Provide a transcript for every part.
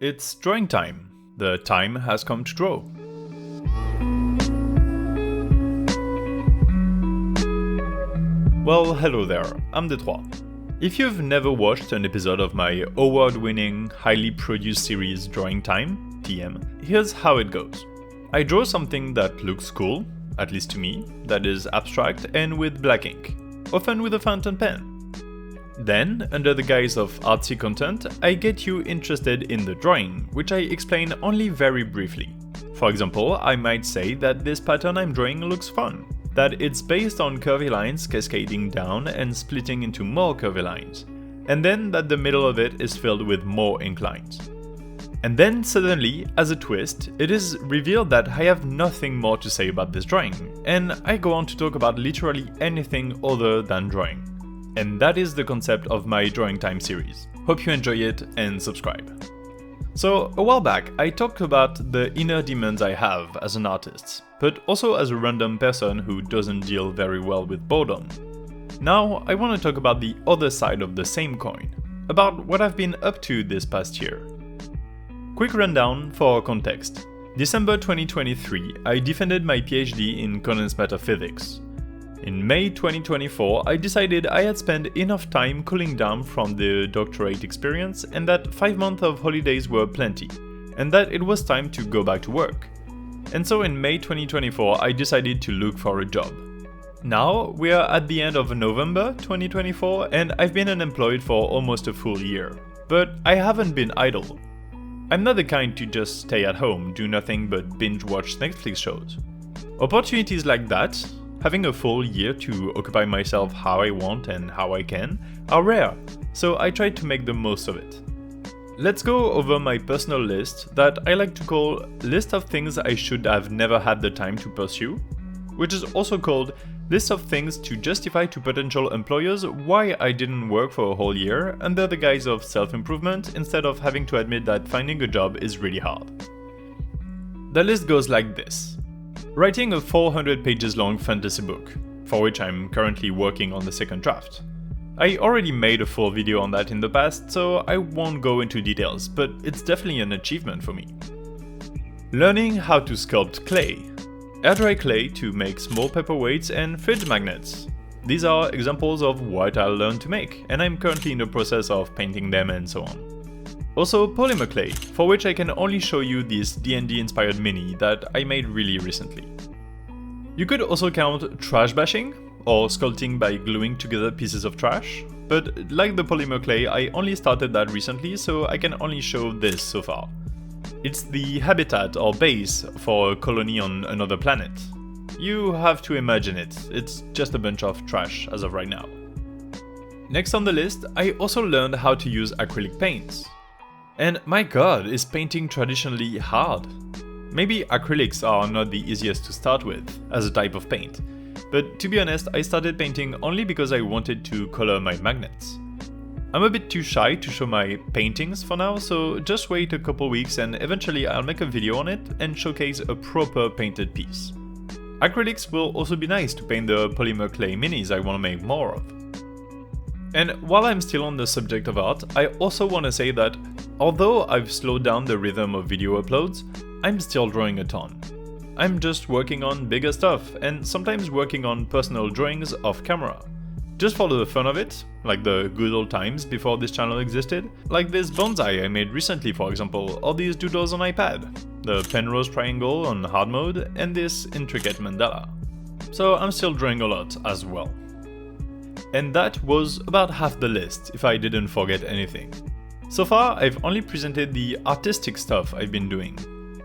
It's drawing time. The time has come to draw. Well, hello there, I'm Detroit. If you've never watched an episode of my award-winning, highly produced series Drawing Time, TM, here's how it goes. I draw something that looks cool, at least to me, that is abstract and with black ink, often with a fountain pen. Then, under the guise of artsy content, I get you interested in the drawing, which I explain only very briefly. For example, I might say that this pattern I'm drawing looks fun, that it's based on curvy lines cascading down and splitting into more curvy lines, and then that the middle of it is filled with more ink lines. And then suddenly, as a twist, it is revealed that I have nothing more to say about this drawing, and I go on to talk about literally anything other than drawing. And that is the concept of my Drawing Time series. Hope you enjoy it and subscribe. So, a while back, I talked about the inner demons I have as an artist, but also as a random person who doesn't deal very well with boredom. Now, I want to talk about the other side of the same coin, about what I've been up to this past year. Quick rundown for context. December 2023, I defended my PhD in condensed matter physics. In May 2024, I decided I had spent enough time cooling down from the doctorate experience and that 5 months of holidays were plenty, and that it was time to go back to work. And so in May 2024, I decided to look for a job. Now, we are at the end of November 2024 and I've been unemployed for almost a full year. But I haven't been idle. I'm not the kind to just stay at home, do nothing but binge watch Netflix shows. Opportunities like that, having a full year to occupy myself how I want and how I can, are rare, so I try to make the most of it. Let's go over my personal list that I like to call List of Things I Should Have Never Had the Time to Pursue, which is also called List of Things to Justify to Potential Employers Why I Didn't Work for a Whole Year under the guise of self-improvement instead of having to admit that finding a job is really hard. The list goes like this. Writing a 400 pages long fantasy book, for which I'm currently working on the second draft. I already made a full video on that in the past, so I won't go into details, but it's definitely an achievement for me. Learning how to sculpt clay. Air-dry clay to make small paperweights and fridge magnets. These are examples of what I learned to make, and I'm currently in the process of painting them and so on. Also polymer clay, for which I can only show you this D&D inspired mini that I made really recently. You could also count trash bashing, or sculpting by gluing together pieces of trash, but like the polymer clay, I only started that recently, so I can only show this so far. It's the habitat or base for a colony on another planet. You have to imagine it, it's just a bunch of trash as of right now. Next on the list, I also learned how to use acrylic paints. And my god, is painting traditionally hard? Maybe acrylics are not the easiest to start with, as a type of paint. But to be honest, I started painting only because I wanted to color my magnets. I'm a bit too shy to show my paintings for now, so just wait a couple weeks and eventually I'll make a video on it and showcase a proper painted piece. Acrylics will also be nice to paint the polymer clay minis I want to make more of. And while I'm still on the subject of art, I also want to say that although I've slowed down the rhythm of video uploads, I'm still drawing a ton. I'm just working on bigger stuff and sometimes working on personal drawings off camera. Just for the fun of it, like the good old times before this channel existed, like this bonsai I made recently for example, or these doodles on iPad, the Penrose triangle on hard mode, and this intricate mandala. So I'm still drawing a lot as well. And that was about half the list, if I didn't forget anything. So far, I've only presented the artistic stuff I've been doing,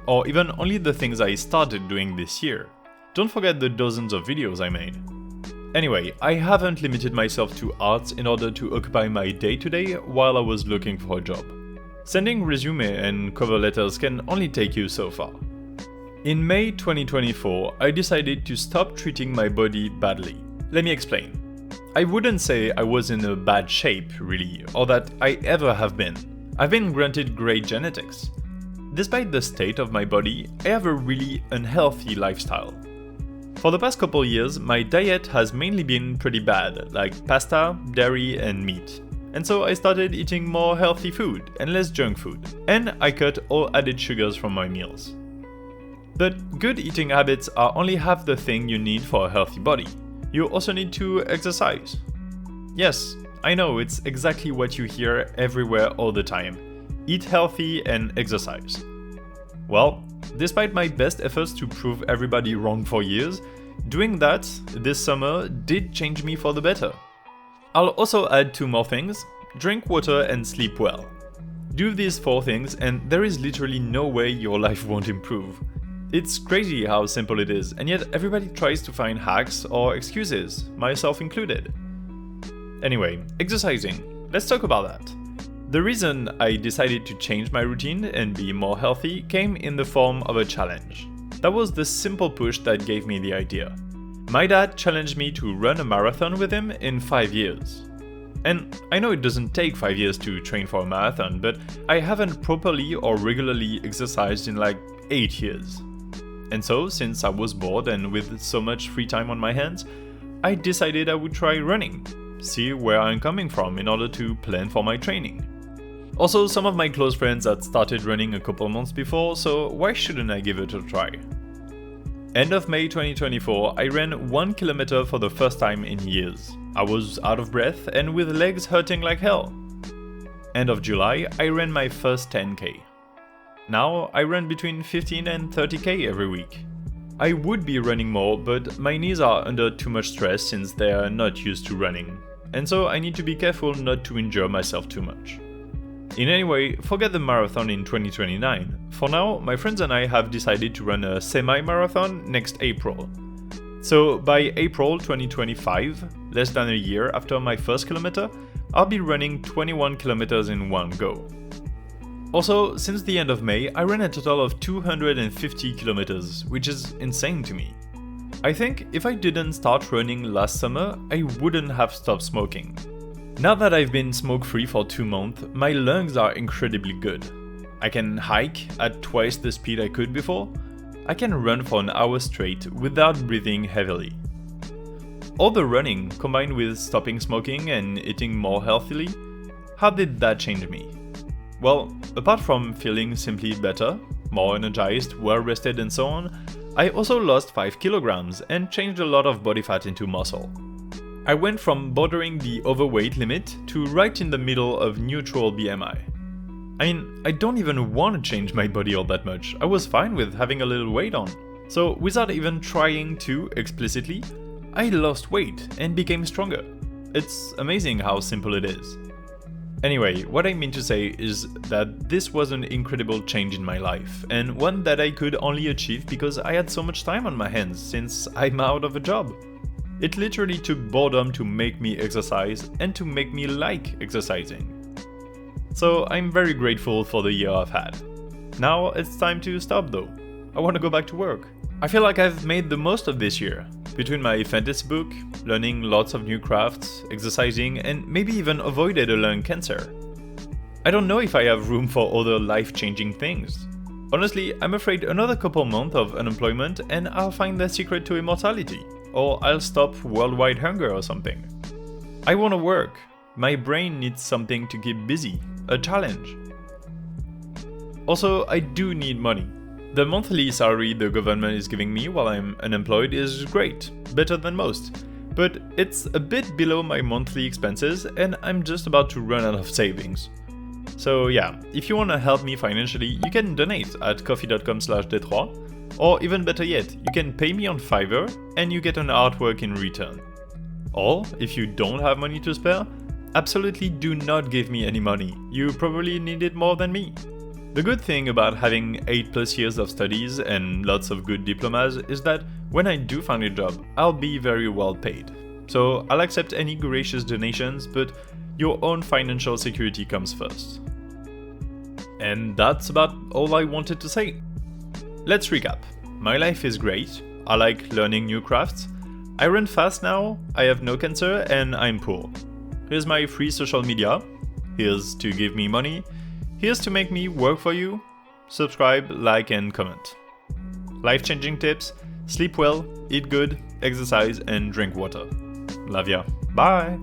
or even only the things I started doing this year. Don't forget the dozens of videos I made. Anyway, I haven't limited myself to arts in order to occupy my day-to-day while I was looking for a job. Sending resume and cover letters can only take you so far. In May 2024, I decided to stop treating my body badly. Let me explain. I wouldn't say I was in a bad shape, really, or that I ever have been. I've been granted great genetics. Despite the state of my body, I have a really unhealthy lifestyle. For the past couple years, my diet has mainly been pretty bad, like pasta, dairy, and meat. And so I started eating more healthy food and less junk food, and I cut all added sugars from my meals. But good eating habits are only half the thing you need for a healthy body. You also need to exercise. Yes, I know it's exactly what you hear everywhere all the time. Eat healthy and exercise. Well, despite my best efforts to prove everybody wrong for years, doing that this summer did change me for the better. I'll also add 2 more things: drink water and sleep well. Do these 4 things and there is literally no way your life won't improve. It's crazy how simple it is, and yet everybody tries to find hacks or excuses, myself included. Anyway, exercising. Let's talk about that. The reason I decided to change my routine and be more healthy came in the form of a challenge. That was the simple push that gave me the idea. My dad challenged me to run a marathon with him in 5 years. And I know it doesn't take 5 years to train for a marathon, but I haven't properly or regularly exercised in like 8 years. And so, since I was bored and with so much free time on my hands, I decided I would try running, see where I'm coming from in order to plan for my training. Also, some of my close friends had started running a couple months before, so why shouldn't I give it a try? End of May 2024, I ran 1 kilometer for the first time in years. I was out of breath and with legs hurting like hell. End of July, I ran my first 10k. Now, I run between 15 and 30k every week. I would be running more, but my knees are under too much stress since they are not used to running, and so I need to be careful not to injure myself too much. In any way, forget the marathon in 2029. For now, my friends and I have decided to run a semi-marathon next April. So by April 2025, less than a year after my first kilometer, I'll be running 21 kilometers in one go. Also, since the end of May, I ran a total of 250 kilometers, which is insane to me. I think if I didn't start running last summer, I wouldn't have stopped smoking. Now that I've been smoke-free for 2 months, my lungs are incredibly good. I can hike at twice the speed I could before. I can run for an hour straight without breathing heavily. All the running, combined with stopping smoking and eating more healthily, how did that change me? Well, apart from feeling simply better, more energized, well rested and so on, I also lost 5 kilograms and changed a lot of body fat into muscle. I went from bordering the overweight limit to right in the middle of neutral BMI. I mean, I don't even want to change my body all that much, I was fine with having a little weight on. So without even trying to explicitly, I lost weight and became stronger. It's amazing how simple it is. Anyway, what I mean to say is that this was an incredible change in my life, and one that I could only achieve because I had so much time on my hands since I'm out of a job. It literally took boredom to make me exercise and to make me like exercising. So I'm very grateful for the year I've had. Now it's time to stop though. I want to go back to work. I feel like I've made the most of this year. Between my fantasy book, learning lots of new crafts, exercising, and maybe even avoided a lung cancer. I don't know if I have room for other life-changing things. Honestly, I'm afraid another couple months of unemployment and I'll find the secret to immortality. Or I'll stop worldwide hunger or something. I want to work. My brain needs something to keep busy, a challenge. Also, I do need money. The monthly salary the government is giving me while I'm unemployed is great, better than most, but it's a bit below my monthly expenses and I'm just about to run out of savings. So yeah, if you want to help me financially, you can donate at ko-fi.com/D3, or even better yet, you can pay me on Fiverr and you get an artwork in return. Or, if you don't have money to spare, absolutely do not give me any money, you probably need it more than me. The good thing about having 8+ years of studies and lots of good diplomas is that when I do find a job, I'll be very well paid. So I'll accept any gracious donations, but your own financial security comes first. And that's about all I wanted to say. Let's recap. My life is great, I like learning new crafts, I run fast now, I have no cancer and I'm poor. Here's my free social media, here's to give me money, here's to make me work for you. Subscribe, like and comment. Life-changing tips, sleep well, eat good, exercise and drink water. Love ya. Bye!